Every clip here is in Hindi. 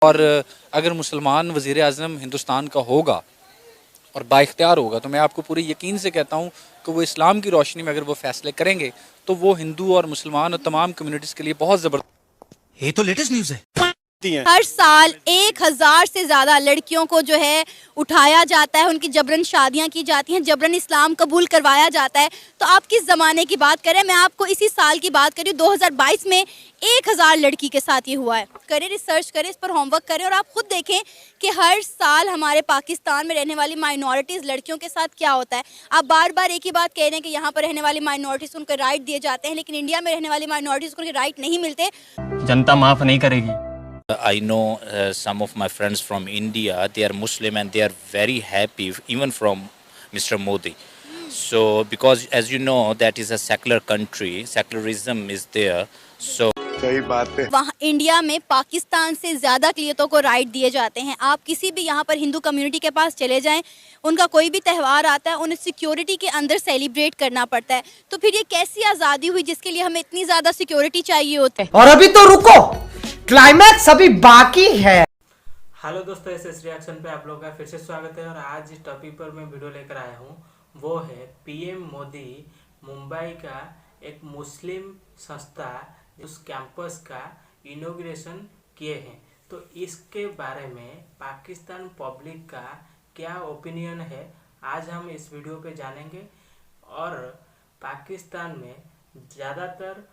और अगर मुसलमान वज़ीर आज़म हिंदुस्तान का होगा और बाइख्तियार होगा तो मैं आपको पूरे यकीन से कहता हूँ कि वो इस्लाम की रोशनी में अगर वो फैसले करेंगे तो वो हिंदू और मुसलमान और तमाम कम्युनिटीज़ के लिए बहुत ज़बरदस्त। ये तो लेटेस्ट न्यूज़ है। हर साल 1000 से ज़्यादा लड़कियों को जो है उठाया जाता है, उनकी जबरन शादियां की जाती हैं, जबरन इस्लाम कबूल करवाया जाता है। तो आप किस ज़माने की बात करें, मैं आपको इसी साल की बात करी, 2022 में 1000 लड़की के साथ ये हुआ है। करें रिसर्च करें, इस पर होमवर्क करें और आप खुद देखें कि हर साल हमारे पाकिस्तान में रहने वाली माइनॉरिटीज़ लड़कियों के साथ क्या होता है। आप बार बार एक ही बात कह रहे हैं कि यहाँ पर रहने वाली माइनॉरिटीज़ को उनको राइट दिए जाते हैं, लेकिन इंडिया में रहने वाली माइनॉरिटीज़ को उनके राइट नहीं मिलते। जनता माफ नहीं करेगी। I know some of my friends from India, they are Muslim and they are very happy, even from Mr. Modi. So, because as you know, that is a secular country, secularism is there. So, सही बात है। वहाँ इंडिया में पाकिस्तान से ज़्यादा अक़लियतों को राइट दिए जाते हैं। आप किसी भी यहाँ पर हिंदू कम्युनिटी के पास चले जाएं, उनका कोई भी त्यौहार आता है, उन्हें सिक्योरिटी के अंदर सेलिब्रेट करना पड़ता है। तो फिर ये कैसी आज़ादी हुई जिसके लिए हमें इतनी ज़्यादा सिक्योरिटी चाहिए होती है। और अभी तो रुको, क्लाइमैक्स अभी बाकी है। हेलो दोस्तों, इस रिएक्शन पे आप लोगों का फिर से स्वागत है। और आज जिस टॉपिक पर मैं वीडियो लेकर आया हूँ वो है पीएम मोदी मुंबई का एक मुस्लिम संस्था उस कैंपस का इनॉग्रेशन किए हैं। तो इसके बारे में पाकिस्तान पब्लिक का क्या ओपिनियन है आज हम इस वीडियो पे जानेंगे। और पाकिस्तान में ज़्यादातर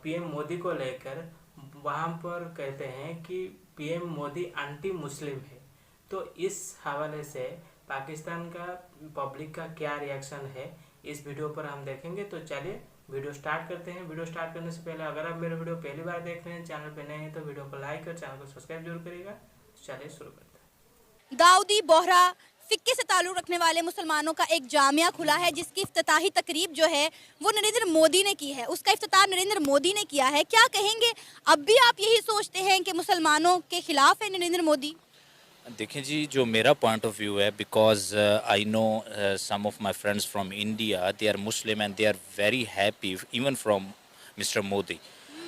पीएम मोदी को लेकर वहाँ पर कहते हैं कि पीएम मोदी एंटी मुस्लिम है। तो इस हवाले से पाकिस्तान का पब्लिक का क्या रिएक्शन है इस वीडियो पर हम देखेंगे। तो चलिए वीडियो स्टार्ट करते हैं। वीडियो स्टार्ट करने से पहले अगर आप मेरे वीडियो पहली बार देख रहे हैं, चैनल पे नए हैं, तो वीडियो को लाइक और चैनल को सब्सक्राइब जरूर करिएगा। चलिए शुरू करते हैं। दाऊदी बोहरा फिक्के से ताल्लुक़ रखने वाले मुसलमानों का एक जामिया खुला है जिसकी इफ्तिताही तकरीब जो है वो नरेंद्र मोदी ने की है। उसका इफ्तिताह नरेंद्र मोदी ने किया है। क्या कहेंगे, अब भी आप यही सोचते हैं कि मुसलमानों के खिलाफ है नरेंद्र मोदी? देखिए जी, जो मेरा पॉइंट ऑफ व्यू है, because I know some of my friends from India, they are Muslim and they are very happy even from mister Modi.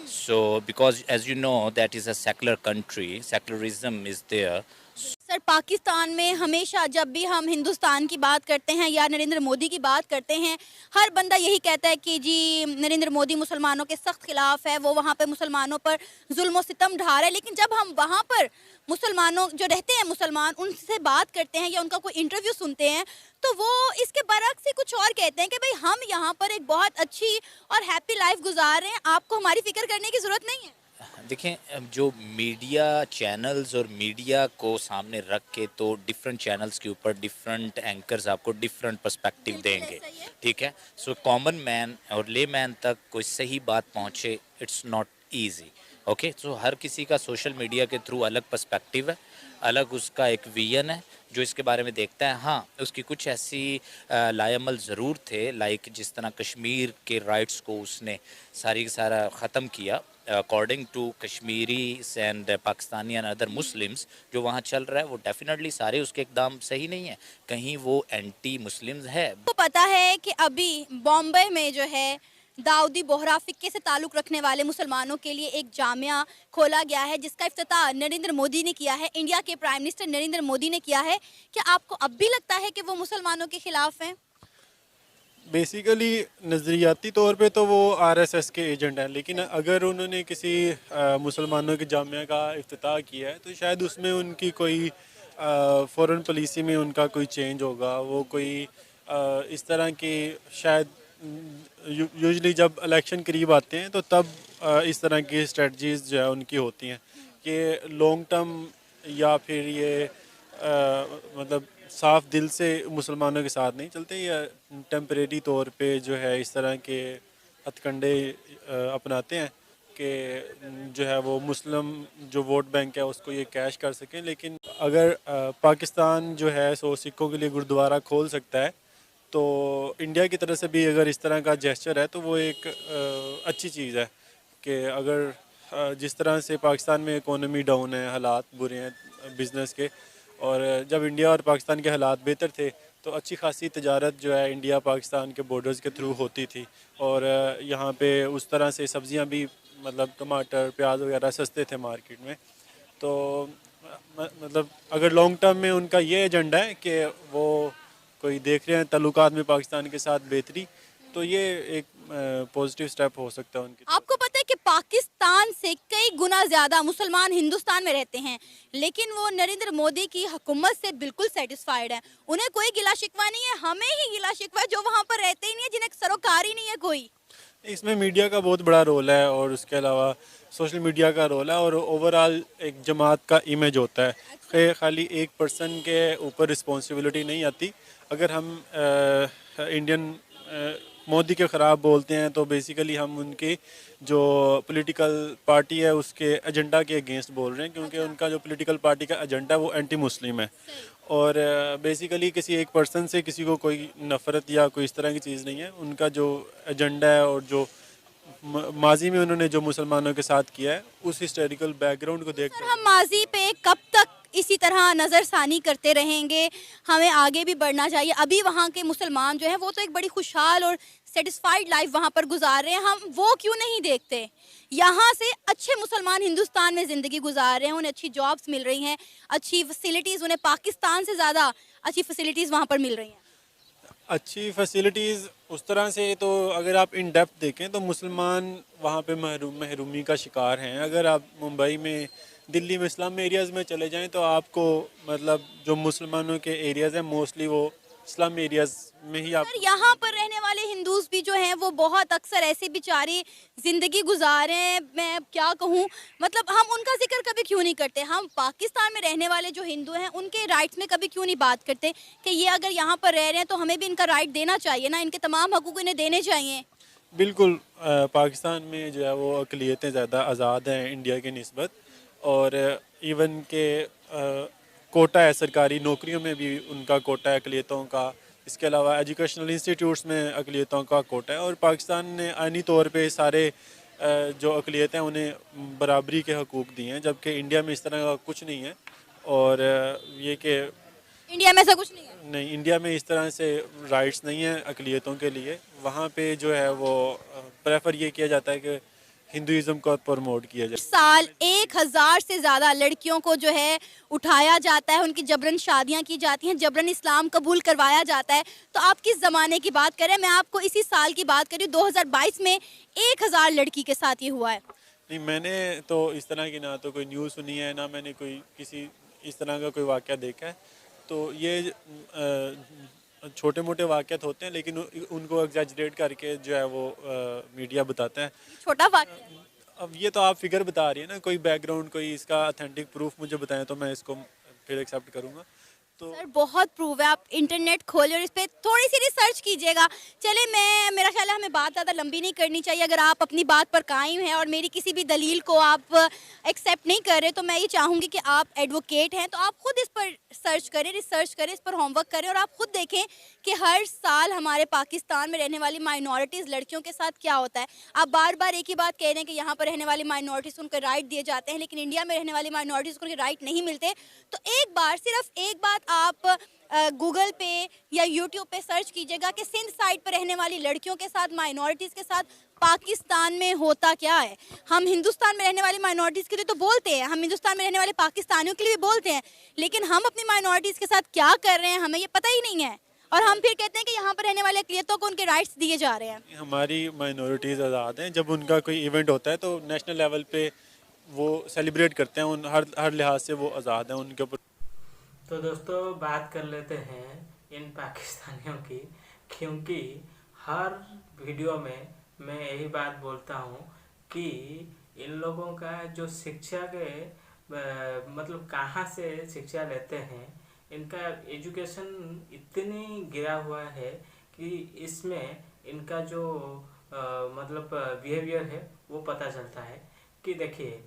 So because as you know that is a secular country, secularism is there. Sir, Pakistan में हमेशा जब भी हम हिंदुस्तान की बात करते हैं या नरेंद्र मोदी की बात करते हैं, हर बंदा यही कहता है कि जी नरेंद्र मोदी मुसलमानों के सख्त खिलाफ है, वो वहाँ पे मुसलमानों पर जुल्म व सितम ढा रहा है। लेकिन जब हम वहाँ पर मुसलमानों जो रहते हैं मुसलमान उनसे बात करते हैं या उनका कोई इंटरव्यू सुनते हैं तो वो इसके बरक्स से कुछ और कहते हैं कि भाई हम यहाँ पर एक बहुत अच्छी और हैप्पी लाइफ गुजार रहे हैं, आपको हमारी फिक्र करने की ज़रूरत नहीं है। देखें, जो मीडिया चैनल्स और मीडिया को सामने रख के तो डिफरेंट चैनल्स के ऊपर डिफरेंट एंकर्स आपको डिफरेंट पर्सपेक्टिव देंगे, ठीक है। सो कॉमन मैन और ले मैन तक कोई सही बात पहुँचे, इट्स नॉट ईजी, ओके। सो हर किसी का सोशल मीडिया के थ्रू अलग पर्सपेक्टिव है, अलग उसका एक विजन है जो इसके बारे में देखता है। हाँ, उसकी कुछ ऐसी लाएमल ज़रूर थे, लाइक जिस तरह कश्मीर के राइट्स को उसने सारा ख़त्म किया according to Kashmiris and Pakistani and other Muslims. जो वहाँ चल रहा है वो डेफिनेटली सारे उसके एकदम सही नहीं है, कहीं वो एंटी मुस्लिम्स है। तो पता है कि अभी बॉम्बे में जो है दाऊदी बोहरा फिक्के से ताल्लुक़ रखने वाले मुसलमानों के लिए एक जामिया खोला गया है जिसका इफ्तिताह नरेंद्र मोदी ने किया है, इंडिया के प्राइम मिनिस्टर नरेंद्र मोदी ने किया है। क्या आपको अब भी लगता है कि वो मुसलमानों के खिलाफ हैं? बेसिकली नज़रियाती तौर पे तो वो आरएसएस के एजेंट हैं, लेकिन अगर उन्होंने किसी मुसलमानों के जामिया का इफ्तिताह किया है तो शायद उसमें उनकी कोई फॉरेन पॉलिसी में उनका कोई चेंज होगा। वो कोई इस तरह की शायद यूजुअली जब इलेक्शन करीब आते हैं तो तब इस तरह की स्ट्रेटजीज़ जो है उनकी होती हैं कि लॉन्ग टर्म या फिर ये मतलब साफ दिल से मुसलमानों के साथ नहीं चलते, या टेम्परेरी तौर पे जो है इस तरह के हथकंडे अपनाते हैं कि जो है वो मुस्लिम जो वोट बैंक है उसको ये कैश कर सकें। लेकिन अगर पाकिस्तान जो है सो सिखों के लिए गुरुद्वारा खोल सकता है तो इंडिया की तरफ से भी अगर इस तरह का जेस्चर है तो वो एक अच्छी चीज़ है कि अगर जिस तरह से पाकिस्तान में इकोनॉमी डाउन है, हालात बुरे हैं बिज़नेस के, और जब इंडिया और पाकिस्तान के हालात बेहतर थे तो अच्छी खासी तजारत जो है इंडिया पाकिस्तान के बॉर्डर्स के थ्रू होती थी। और यहाँ पे उस तरह से सब्ज़ियाँ भी मतलब टमाटर प्याज वगैरह सस्ते थे मार्केट में। तो मतलब अगर लॉन्ग टर्म में उनका ये एजेंडा है कि वो कोई देख रहे हैं ताल्लुकात में पाकिस्तान के साथ बेहतरी, तो ये एक पॉजिटिव स्टेप हो सकता है उनकी। आपको पता है कि पाकिस्तान से कई गुना ज्यादा मुसलमान हिंदुस्तान में रहते हैं, लेकिन वो नरेंद्र मोदी की हुकूमत से बिल्कुल सेटिस्फाइड है। उन्हें कोई गिला शिकवा नहीं है, हमें ही गिला शिकवा है जो वहाँ पर रहते ही नहीं है, जिन्हें सरोकार ही नहीं है कोई। इसमें मीडिया का बहुत बड़ा रोल है और उसके अलावा सोशल मीडिया का रोल है और ओवरऑल एक जमात का इमेज होता है कि खाली एक पर्सन के ऊपर रिस्पॉन्सिबिलिटी नहीं आती। अगर हम इंडियन मोदी के ख़राब बोलते हैं तो बेसिकली हम उनके जो पॉलिटिकल पार्टी है उसके एजेंडा के अगेंस्ट बोल रहे हैं, क्योंकि उनका जो पॉलिटिकल पार्टी का एजेंडा है वो एंटी मुस्लिम है। और बेसिकली किसी एक पर्सन से किसी को कोई नफ़रत या कोई इस तरह की चीज़ नहीं है। उनका जो एजेंडा है और जो माजी में उन्होंने जो मुसलमानों के साथ किया है उस हिस्टोरिकल बैकग्राउंड को देख सर, हम माजी पे कब तक इसी तरह नज़रसानी करते रहेंगे? हमें आगे भी बढ़ना चाहिए। अभी वहाँ के मुसलमान जो हैं वो तो एक बड़ी खुशहाल और सेटिस्फाइड लाइफ वहाँ पर गुजार रहे हैं, हम वो क्यों नहीं देखते? यहाँ से अच्छे मुसलमान हिंदुस्तान में ज़िंदगी गुजार रहे हैं, उन्हें अच्छी जॉब्स मिल रही हैं, अच्छी फैसिलिटीज़, उन्हें पाकिस्तान से ज़्यादा अच्छी फैसिलिटीज़ वहाँ पर मिल रही हैं। अच्छी फैसिलिटीज़ उस तरह से तो अगर आप इन डेप्थ देखें तो मुसलमान वहाँ पे महरूमी का शिकार हैं। अगर आप मुंबई में, दिल्ली में, इस्लाम एरियाज़ में चले जाएं तो आपको मतलब जो मुसलमानों के एरियाज़ हैं मोस्टली वो इस्लाम एरियाज़ में ही आप। सर, यहाँ पर रहने वाले हिंदूज भी जो हैं वो बहुत अक्सर ऐसे बेचारी ज़िंदगी गुजार रहे हैं। मैं क्या कहूँ, मतलब हम उनका जिक्र कभी क्यों नहीं करते? हम पाकिस्तान में रहने वाले जो हिंदू हैं उनके राइट्स में कभी क्यों नहीं बात करते कि ये अगर यहाँ पर रह रहे हैं तो हमें भी इनका राइट देना चाहिए ना, इनके तमाम हकूक़ इन्हें देने चाहिए। बिल्कुल पाकिस्तान में जो है वो अक़लियतें ज़्यादा आज़ाद हैं इंडिया की निस्बत, और इवन के कोटा है सरकारी नौकरियों में भी उनका कोटा है अक़लियतों का। इसके अलावा एजुकेशनल इंस्टीट्यूट्स में अक़लियतों का कोटा है। और पाकिस्तान ने आइनी तौर पे सारे जो अक़लियत हैं उन्हें बराबरी के हकूक़ दिए हैं, जबकि इंडिया में इस तरह का कुछ नहीं है। और ये कि इंडिया में ऐसा कुछ नहीं है। नहीं, इंडिया में इस तरह से राइट्स नहीं हैं अक़लियतों के लिए। वहाँ पे जो है वो प्रेफर ये किया जाता है कि हिंदुइज़्म को प्रमोट किया जाए। साल 1000 से ज़्यादा लड़कियों को जो है उठाया जाता है, उनकी जबरन शादियां की जाती हैं, जबरन इस्लाम कबूल करवाया जाता है। तो आप किस ज़माने की बात करें? मैं आपको इसी साल की बात करी, 2022 में 1000 लड़की के साथ ये हुआ है। नहीं, मैंने तो इस तरह की ना तो कोई न्यूज़ सुनी है, ना मैंने कोई किसी इस तरह का कोई वाक़या देखा है। तो ये छोटे मोटे वाक़यात होते हैं, लेकिन उनको एग्जैजरेट करके जो है वो मीडिया बताता है। छोटा वाक़या। अब ये तो आप फिगर बता रही है ना, कोई बैकग्राउंड, कोई इसका ऑथेंटिक प्रूफ मुझे बताएं तो मैं इसको फिर एक्सेप्ट करूँगा। तो सर, बहुत प्रूफ है। आप इंटरनेट खोले और इस पर थोड़ी सी रिसर्च कीजिएगा। चलिए, मेरा ख्याल है हमें बात ज़्यादा लंबी नहीं करनी चाहिए। अगर आप अपनी बात पर कायम हैं और मेरी किसी भी दलील को आप एक्सेप्ट नहीं कर रहे, तो मैं ये चाहूँगी कि आप एडवोकेट हैं तो आप खुद इस पर सर्च करें, रिसर्च करें, इस पर होमवर्क करें और आप खुद देखें कि हर साल हमारे पाकिस्तान में रहने वाली माइनॉरिटीज़ लड़कियों के साथ क्या होता है। आप बार बार एक ही बात कह रहे हैं कि यहाँ पर रहने वाली माइनॉरिटीज़ को उनके राइट दिए जाते हैं, लेकिन इंडिया में रहने वाली माइनॉरिटीज़ को उनके राइट नहीं मिलते। तो एक बार, सिर्फ एक बात आप गूगल पे या यूट्यूब पे सर्च कीजिएगा कि सिंध साइड पर रहने वाली लड़कियों के साथ, माइनॉरिटीज़ के साथ पाकिस्तान में होता क्या है। हम हिंदुस्तान में रहने वाली माइनॉरिटीज़ के लिए तो बोलते हैं, हम हिंदुस्तान में रहने वाले पाकिस्तानियों के लिए भी बोलते हैं, लेकिन हम अपनी माइनॉरिटीज़ के साथ क्या कर रहे हैं हमें ये पता ही नहीं है। और हम फिर कहते हैं कि यहाँ पर रहने वाले अक़लियतों को उनके राइट्स दिए जा रहे हैं। हमारी माइनॉरिटीज़ आज़ाद हैं। जब उनका कोई इवेंट होता है तो नेशनल लेवल पे वो सेलिब्रेट करते हैं, उन हर लिहाज से वो आज़ाद हैं। उनके ऊपर तो दोस्तों बात कर लेते हैं इन पाकिस्तानियों की, क्योंकि हर वीडियो में मैं यही बात बोलता हूँ कि इन लोगों का जो शिक्षा के मतलब कहाँ से शिक्षा लेते हैं, इनका एजुकेशन इतनी गिरा हुआ है कि इसमें इनका जो मतलब बिहेवियर है वो पता चलता है। कि देखिए,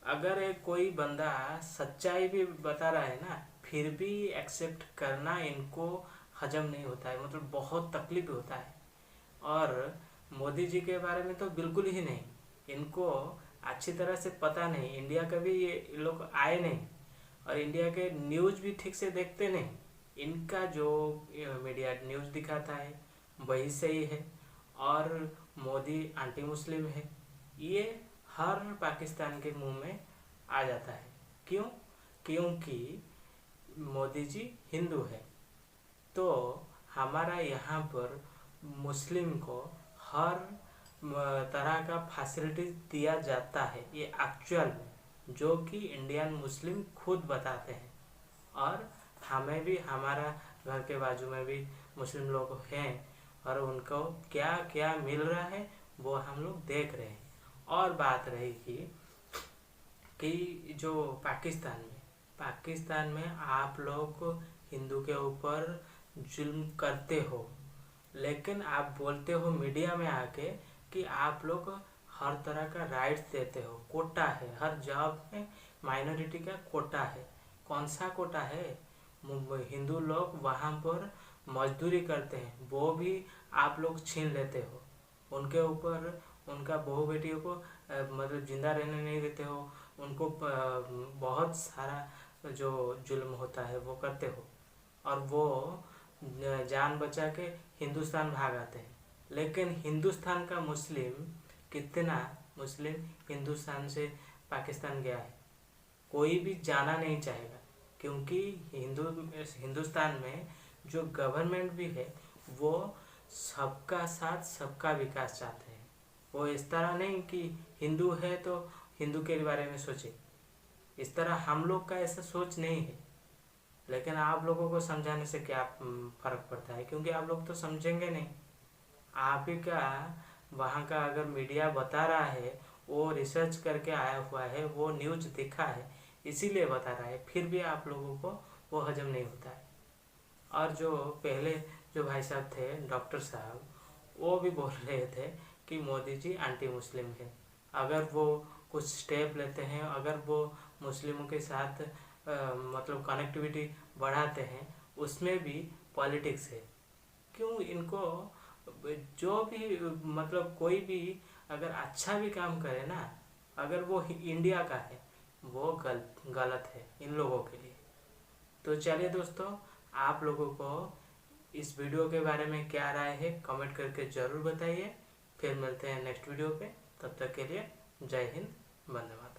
अगर एक कोई बंदा सच्चाई भी बता रहा है ना, फिर भी एक्सेप्ट करना इनको हजम नहीं होता है, मतलब बहुत तकलीफ होता है। और मोदी जी के बारे में तो बिल्कुल ही नहीं, इनको अच्छी तरह से पता नहीं, इंडिया कभी ये लोग आए नहीं और इंडिया के न्यूज़ भी ठीक से देखते नहीं। इनका जो मीडिया न्यूज़ दिखाता है वही सही है और मोदी एंटी मुस्लिम है, ये हर पाकिस्तान के मुंह में आ जाता है। क्यों? क्योंकि मोदी जी हिंदू है। तो हमारा यहाँ पर मुस्लिम को हर तरह का फैसिलिटी दिया जाता है, ये एक्चुअल में, जो कि इंडियन मुस्लिम खुद बताते हैं। और हमें भी, हमारा घर के बाजू में भी मुस्लिम लोग हैं और उनको क्या क्या मिल रहा है वो हम लोग देख रहे हैं। और बात रही कि जो पाकिस्तान में आप लोग हिंदू के ऊपर जुल्म करते हो, लेकिन आप बोलते हो मीडिया में आके कि आप लोग हर तरह का राइट्स देते हो, कोटा है, हर जॉब में माइनॉरिटी का कोटा है। कौन सा कोटा है? हिंदू लोग वहाँ पर मजदूरी करते हैं, वो भी आप लोग छीन लेते हो। उनके ऊपर, उनका बहू बेटियों को मतलब जिंदा रहने नहीं देते हो, उनको बहुत सारा जो जुल्म होता है वो करते हो, और वो जान बचा के हिंदुस्तान भाग आते हैं। लेकिन हिंदुस्तान का कितना मुस्लिम हिंदुस्तान से पाकिस्तान गया है? कोई भी जाना नहीं चाहेगा, क्योंकि हिंदुस्तान में जो गवर्नमेंट भी है वो सबका साथ सबका विकास चाहते हैं। वो इस तरह नहीं कि हिंदू है तो हिंदू के बारे में सोचे, इस तरह हम लोग का ऐसा सोच नहीं है। लेकिन आप लोगों को समझाने से क्या फर्क पड़ता है, क्योंकि आप लोग तो समझेंगे नहीं। आप ही का वहाँ का अगर मीडिया बता रहा है, वो रिसर्च करके आया हुआ है, वो न्यूज दिखा है, इसीलिए बता रहा है, फिर भी आप लोगों को वो हजम नहीं होता है। और जो पहले जो भाई साहब थे, डॉक्टर साहब, वो भी बोल रहे थे कि मोदी जी एंटी मुस्लिम है। अगर वो कुछ स्टेप लेते हैं, अगर वो मुस्लिमों के साथ मतलब कनेक्टिविटी बढ़ाते हैं, उसमें भी पॉलिटिक्स है। क्यों इनको, जो भी मतलब कोई भी अगर अच्छा भी काम करे ना, अगर वो इंडिया का है, वो गलत है इन लोगों के लिए। तो चलिए दोस्तों, आप लोगों को इस वीडियो के बारे में क्या राय है कमेंट करके ज़रूर बताइए। फिर मिलते हैं नेक्स्ट वीडियो पे, तब तक के लिए जय हिंद, वंदे मातरम।